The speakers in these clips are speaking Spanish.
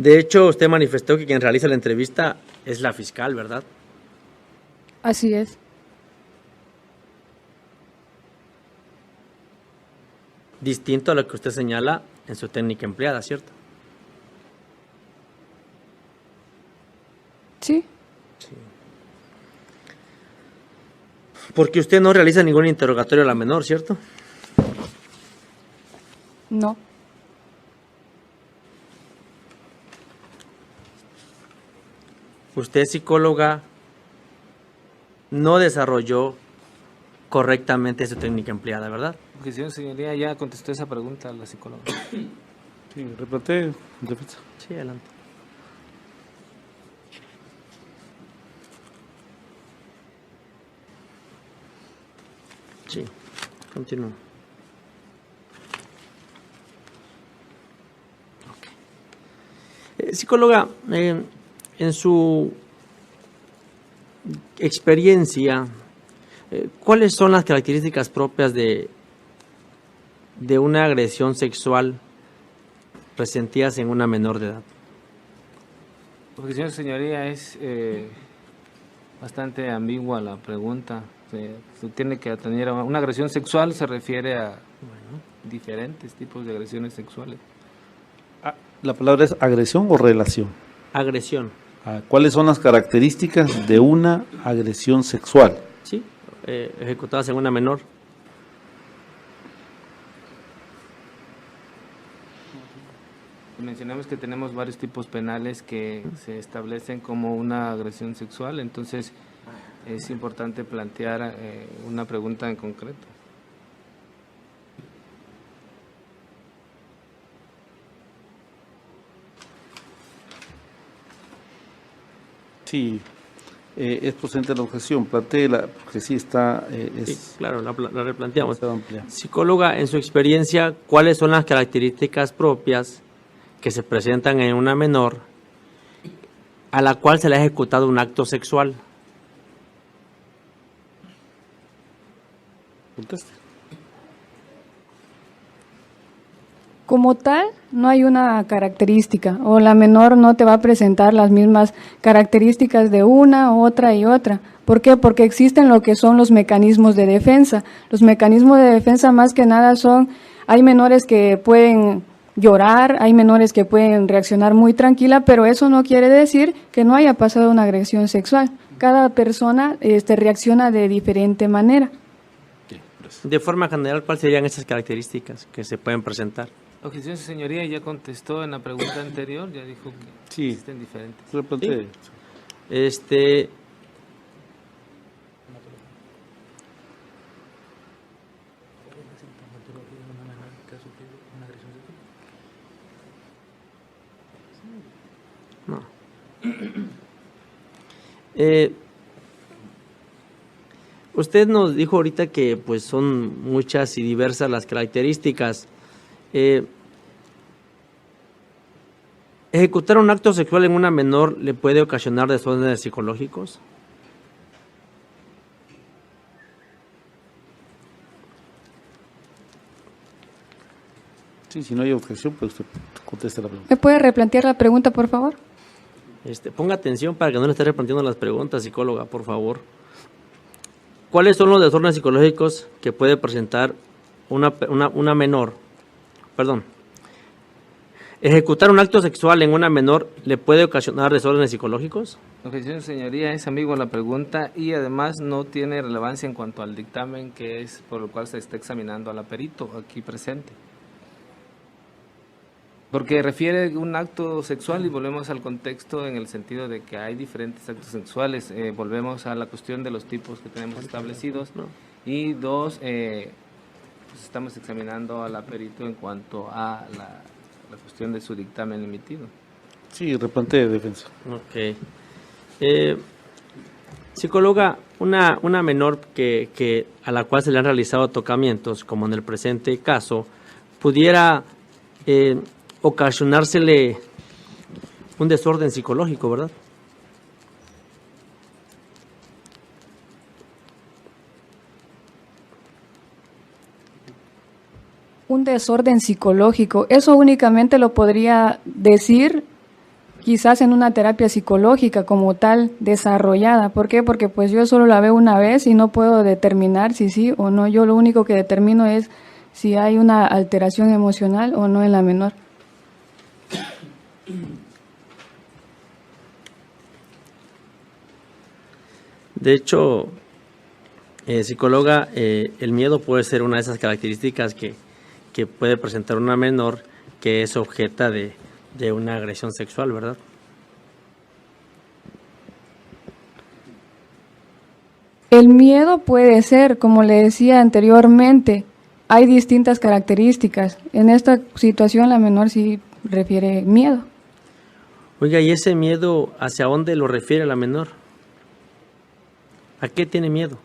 De hecho, usted manifestó que quien realiza la entrevista es la fiscal, ¿verdad? Así es. Distinto a lo que usted señala en su técnica empleada, ¿cierto? Sí. Porque usted no realiza ningún interrogatorio a la menor, ¿cierto? No. Usted, psicóloga, no desarrolló correctamente su técnica empleada, ¿verdad? Objeción, señoría, ya contestó esa pregunta a la psicóloga. Sí, replantee, defensa. Sí, adelante. Sí, continúo. Psicóloga, en su experiencia, ¿cuáles son las características propias de una agresión sexual resentidas en una menor de edad? Objeción, señoría, es bastante ambigua la pregunta. Se tiene que atender a una agresión sexual, se refiere a diferentes tipos de agresiones sexuales. ¿La palabra es agresión o relación? Agresión. ¿Cuáles son las características de una agresión sexual? Sí, ejecutadas en una menor. Mencionamos que tenemos varios tipos penales que se establecen como una agresión sexual, entonces es importante plantear una pregunta en concreto. Sí, es procedente la objeción, plantéela, porque sí está... Sí, claro, la replanteamos. está amplia. Psicóloga, en su experiencia, ¿cuáles son las características propias que se presentan en una menor a la cual se le ha ejecutado un acto sexual? Conteste. Como tal, no hay una característica, o la menor no te va a presentar las mismas características de una, otra y otra. ¿Por qué? Porque existen lo que son los mecanismos de defensa. Los mecanismos de defensa más que nada hay menores que pueden llorar, hay menores que pueden reaccionar muy tranquila, pero eso no quiere decir que no haya pasado una agresión sexual. Cada persona reacciona de diferente manera. De forma general, ¿cuáles serían esas características que se pueden presentar? Objeción, señoría, ya contestó en la pregunta anterior, ya dijo que Sí. existen diferentes. Replantee. No. Usted nos dijo ahorita que pues son muchas y diversas las características. ¿Ejecutar un acto sexual en una menor le puede ocasionar desórdenes psicológicos? Sí, si no hay objeción, pues usted conteste la pregunta. ¿Me puede replantear la pregunta, por favor? Ponga atención para que no le esté replanteando las preguntas, psicóloga, por favor. ¿Cuáles son los desórdenes psicológicos que puede presentar una menor? Perdón. ¿Ejecutar un acto sexual en una menor le puede ocasionar desórdenes psicológicos? Objeción, señoría, es ambigua la pregunta y además no tiene relevancia en cuanto al dictamen que es por el cual se está examinando a la perito aquí presente. Porque refiere un acto sexual y volvemos al contexto en el sentido de que hay diferentes actos sexuales. Volvemos a la cuestión de los tipos que tenemos establecidos. Y dos, pues estamos examinando a la perito en cuanto a la cuestión de su dictamen emitido. Sí, replantee, defensa. Ok. Psicóloga, una menor a la cual se le han realizado tocamientos, como en el presente caso, pudiera ocasionársele un desorden psicológico, ¿verdad? Un desorden psicológico, eso únicamente lo podría decir quizás en una terapia psicológica como tal desarrollada. ¿Por qué? Porque pues yo solo la veo una vez y no puedo determinar si sí o no. Yo lo único que determino es si hay una alteración emocional o no en la menor. De hecho, psicóloga, el miedo puede ser una de esas características que puede presentar una menor que es objeta de una agresión sexual, ¿verdad? El miedo puede ser, como le decía anteriormente, hay distintas características. En esta situación la menor sí refiere miedo. Oiga, ¿y ese miedo hacia dónde lo refiere la menor? ¿A qué tiene miedo?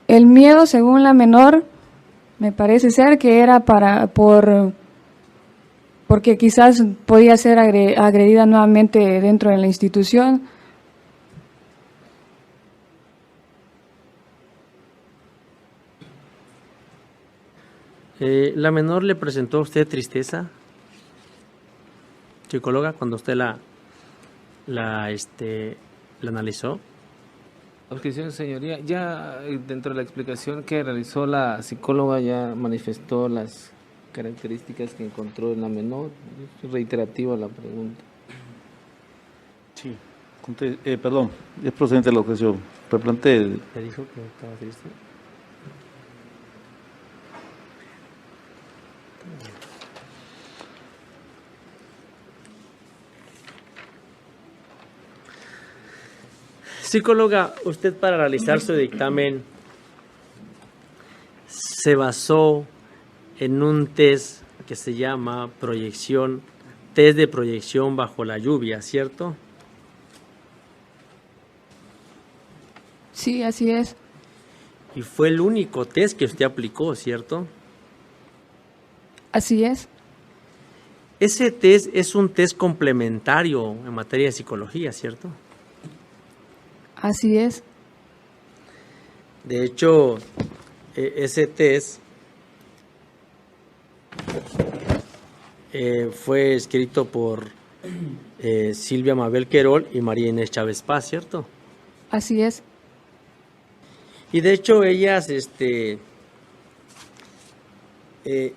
El miedo, según la menor, me parece ser que era porque quizás podía ser agredida nuevamente dentro de la institución. ¿La menor le presentó a usted tristeza, psicóloga, cuando usted la analizó? Objeción, señoría. Ya dentro de la explicación que realizó la psicóloga ya manifestó las características que encontró en la menor. Es reiterativa la pregunta. Sí, perdón, es procedente la objeción. Replantee. ¿Le dijo que estaba triste? Psicóloga, usted para realizar su dictamen se basó en un test que se llama test de proyección bajo la lluvia, ¿cierto? Sí, así es. Y fue el único test que usted aplicó, ¿cierto? Así es. Ese test es un test complementario en materia de psicología, ¿cierto? Así es. De hecho, ese test fue escrito por Silvia Mabel Querol y María Inés Chávez Paz, ¿cierto? Así es. Y de hecho ellas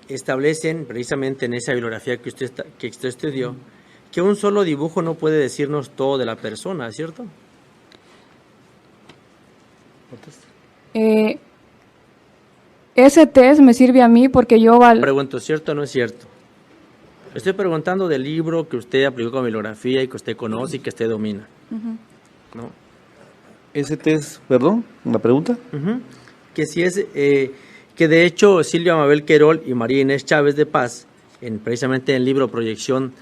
establecen precisamente en esa bibliografía que usted estudió que un solo dibujo no puede decirnos todo de la persona, ¿cierto? Ese test me sirve a mí porque yo Pregunto, ¿cierto o no es cierto? Estoy preguntando del libro que usted aplicó con bibliografía y que usted conoce y que usted domina. ¿No? Ese test, perdón, ¿la pregunta? Que si es, que de hecho Silvia Mabel Querol y María Inés Chávez de Paz, precisamente en el libro Proyección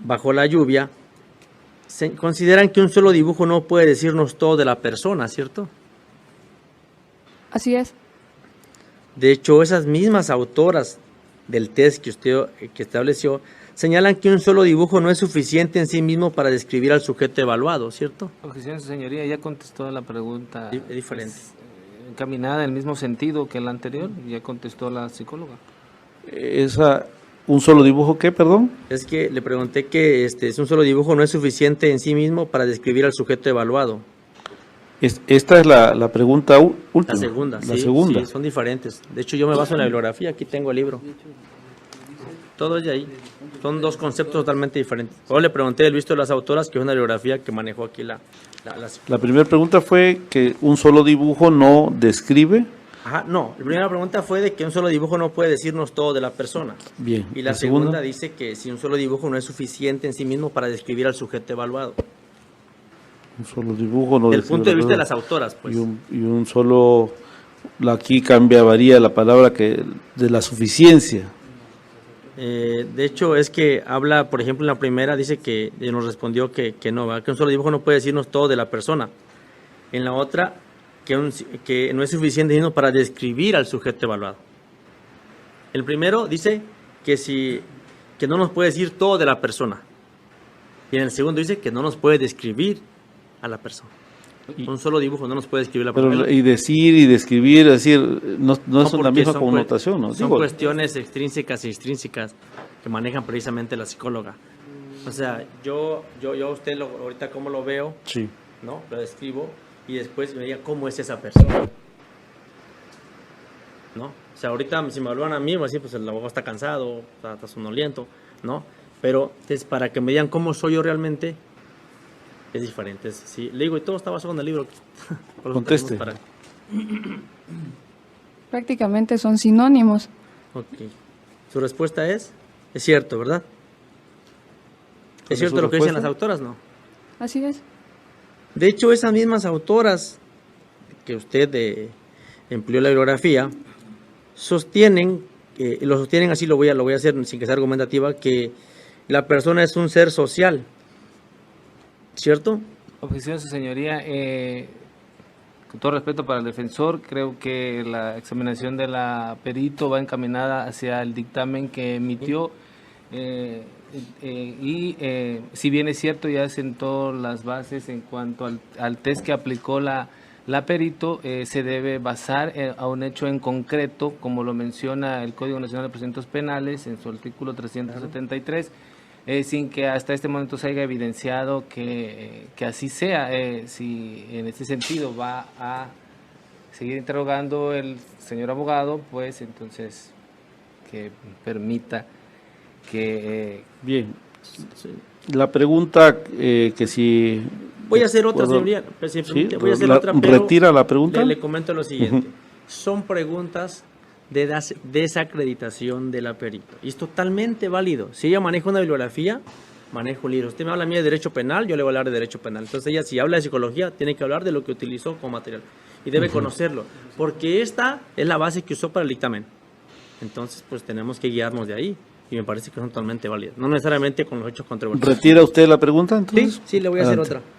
bajo la lluvia, consideran que un solo dibujo no puede decirnos todo de la persona, ¿cierto? Así es. De hecho, esas mismas autoras del test que usted estableció señalan que un solo dibujo no es suficiente en sí mismo para describir al sujeto evaluado, ¿cierto? Objeción, señoría. Ya contestó la pregunta. Es diferente. Encaminada en el mismo sentido que la anterior. Ya contestó la psicóloga. ¿Un solo dibujo qué, perdón? Es que le pregunté que un solo dibujo no es suficiente en sí mismo para describir al sujeto evaluado. Esta es la pregunta última. La segunda, La segunda. Sí, son diferentes. De hecho, yo me baso en la bibliografía, aquí tengo el libro. Todo es de ahí. Son dos conceptos totalmente diferentes. Luego le pregunté el visto de las autoras, que es una bibliografía que manejó aquí la primera pregunta fue que un solo dibujo no describe. Ajá, no. La primera pregunta fue de que un solo dibujo no puede decirnos todo de la persona. Bien. Y la segunda dice que si un solo dibujo no es suficiente en sí mismo para describir al sujeto evaluado. Un solo dibujo no. Del punto de vista de las autoras, pues. Y un solo, aquí varía la palabra de la suficiencia. De hecho, es que habla, por ejemplo, en la primera dice que nos respondió que no, ¿verdad? Que un solo dibujo no puede decirnos todo de la persona. En la otra, que no es suficiente mismo para describir al sujeto evaluado. El primero dice que no nos puede decir todo de la persona. Y en el segundo dice que no nos puede describir a la persona. Un solo dibujo no nos puede escribir la Pero papel. y decir y describir, es decir, no es la porque misma son connotación, ¿no? Son Digo, cuestiones extrínsecas e extrínsecas que manejan precisamente la psicóloga. O sea, yo a usted ahorita cómo lo veo, sí. ¿no? Lo describo y después me diga cómo es esa persona, ¿no? O sea, ahorita si me hablan a mí, me voy a decir, pues el abogado está cansado, está sonoliento, ¿no? Pero entonces, para que me digan cómo soy yo realmente, es diferente. Sí, le digo, y todo está basado en el libro. Por eso Conteste. tenemos Prácticamente son sinónimos. Ok. Su respuesta es cierto, ¿verdad? ¿Cuál ¿Es cierto su lo que dicen respuesta? las autoras? No. Así es. De hecho, esas mismas autoras que usted empleó en la bibliografía, sostienen, lo sostienen así, lo voy a hacer sin que sea argumentativa, que la persona es un ser social, ¿cierto? Objeción, su señoría. Con todo respeto para el defensor, creo que la examinación de la perito va encaminada hacia el dictamen que emitió si bien es cierto, ya sentó las bases en cuanto al test que aplicó la perito, se debe basar a un hecho en concreto, como lo menciona el Código Nacional de Procedimientos Penales en su artículo 373, sin que hasta este momento se haya evidenciado que así sea. Si en este sentido va a seguir interrogando el señor abogado, pues entonces que permita que... Bien. La pregunta que si... Voy a hacer otra, puedo- señoría. Sí, Voy a hacer otra, pero ¿retira la pregunta? le comento lo siguiente. Son preguntas de desacreditación de la perito. Y es totalmente válido. Si ella maneja una bibliografía, manejo un libro. Usted me habla a mí de derecho penal, yo le voy a hablar de derecho penal. Entonces ella, si habla de psicología, tiene que hablar de lo que utilizó como material. Y debe conocerlo. Porque esta es la base que usó para el dictamen. Entonces, pues tenemos que guiarnos de ahí. Y me parece que son totalmente válidas. No necesariamente con los hechos controversiales. ¿Retira usted la pregunta entonces? Sí, le voy a hacer Adelante. otra.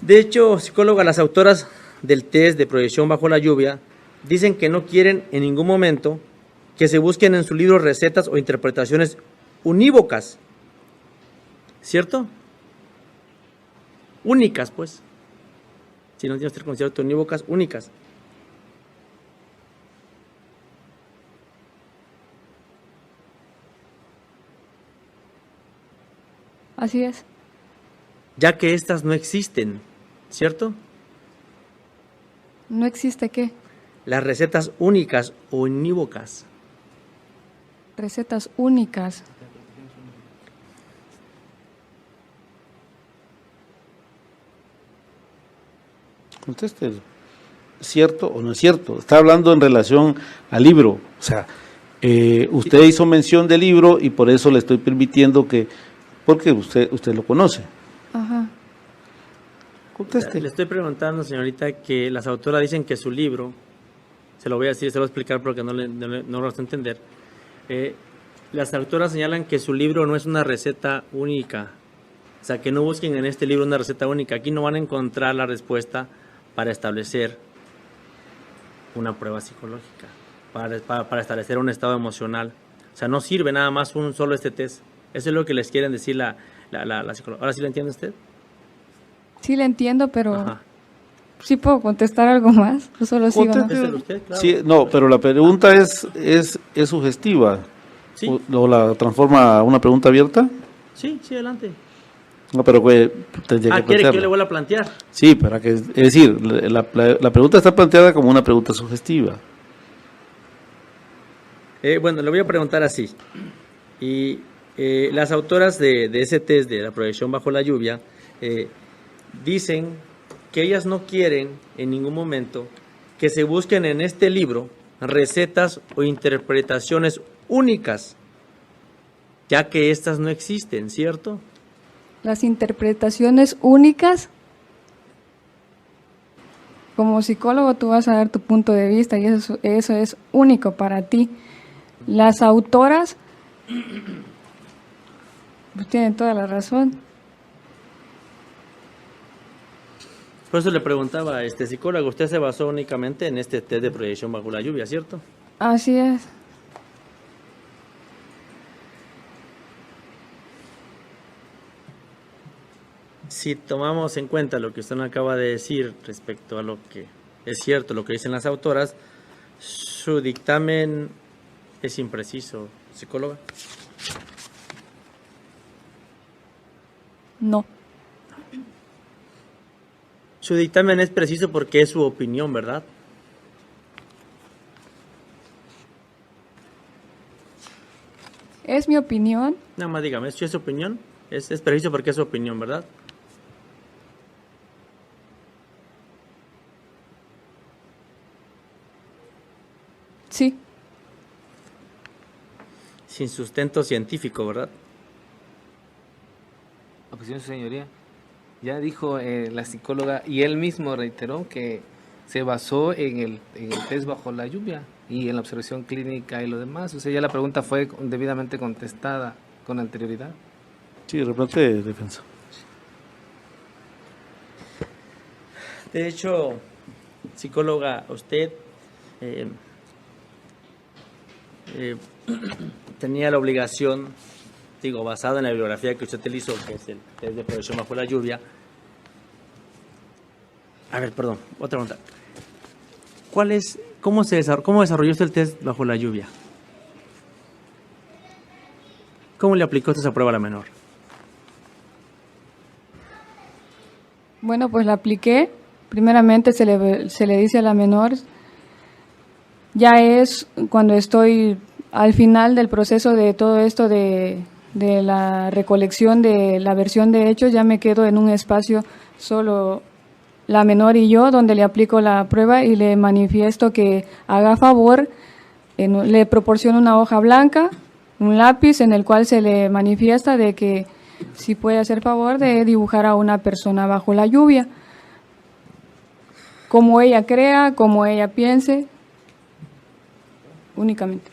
De hecho, psicóloga, las autoras del test de proyección bajo la lluvia dicen que no quieren en ningún momento que se busquen en su libro recetas o interpretaciones unívocas. ¿Cierto? Únicas, pues. Si no tiene usted concepto unívocas, únicas. Así es. Ya que estas no existen, ¿cierto? ¿No existe qué? Las recetas únicas o unívocas. Recetas únicas. Conteste. ¿Cierto o no es cierto? Está hablando en relación al libro. O sea, usted hizo mención del libro y por eso le estoy permitiendo que, porque usted lo conoce. Ajá. Conteste. Le estoy preguntando, señorita, que las autoras dicen que su libro, se lo voy a decir, se lo voy a explicar porque no lo vas a entender. Las autoras señalan que su libro no es una receta única. O sea, que no busquen en este libro una receta única. Aquí no van a encontrar la respuesta para establecer una prueba psicológica, para establecer un estado emocional. O sea, no sirve nada más un solo este test. Eso es lo que les quieren decir la psicóloga. ¿Ahora sí lo entiende usted? Sí le entiendo, pero Ajá. ¿sí puedo contestar algo más? ¿O solo sí o no? Contéstelo usted, claro. Sí, no, pero la pregunta es sugestiva. Sí, ¿O la transforma a una pregunta abierta? sí, adelante. No, pero tendría que ¿Quiere que yo plantearla. le vuelva a plantear? Sí, para que, es decir, la pregunta está planteada como una pregunta sugestiva. Bueno, le voy a preguntar así. Y las autoras de ese test de la proyección bajo la lluvia dicen que ellas no quieren en ningún momento que se busquen en este libro recetas o interpretaciones únicas, ya que estas no existen, ¿cierto? Las interpretaciones únicas. Como psicólogo tú vas a dar tu punto de vista y eso es único para ti. Las autoras pues tienen toda la razón. Por eso le preguntaba, psicólogo, usted se basó únicamente en este test de proyección bajo la lluvia, ¿cierto? Así es. Si tomamos en cuenta lo que usted nos acaba de decir respecto a lo que es cierto, lo que dicen las autoras, su dictamen es impreciso, psicóloga. No. Su dictamen es preciso porque es su opinión, ¿verdad? Es mi opinión. Nada más dígame, ¿es su opinión? Es preciso porque es su opinión, ¿verdad? Sí. Sin sustento científico, ¿verdad? Objeción, su señoría. Ya dijo la psicóloga y él mismo reiteró que se basó en el test bajo la lluvia y en la observación clínica y lo demás. O sea, ya la pregunta fue debidamente contestada con anterioridad. Sí, replante defensa. De hecho, psicóloga, usted tenía la obligación, digo, basada en la bibliografía que usted utilizó, que es el test de protección bajo la lluvia. A ver, perdón, otra pregunta. ¿Cómo desarrolló usted el test bajo la lluvia? ¿Cómo le aplicó usted esa prueba a la menor? Bueno, pues la apliqué. Primeramente se le dice a la menor, ya es cuando estoy al final del proceso de todo esto de la recolección de la versión de hechos, ya me quedo en un espacio solo la menor y yo, donde le aplico la prueba y le manifiesto que haga favor, le proporciono una hoja blanca, un lápiz en el cual se le manifiesta de que si puede hacer favor de dibujar a una persona bajo la lluvia, como ella crea, como ella piense, únicamente.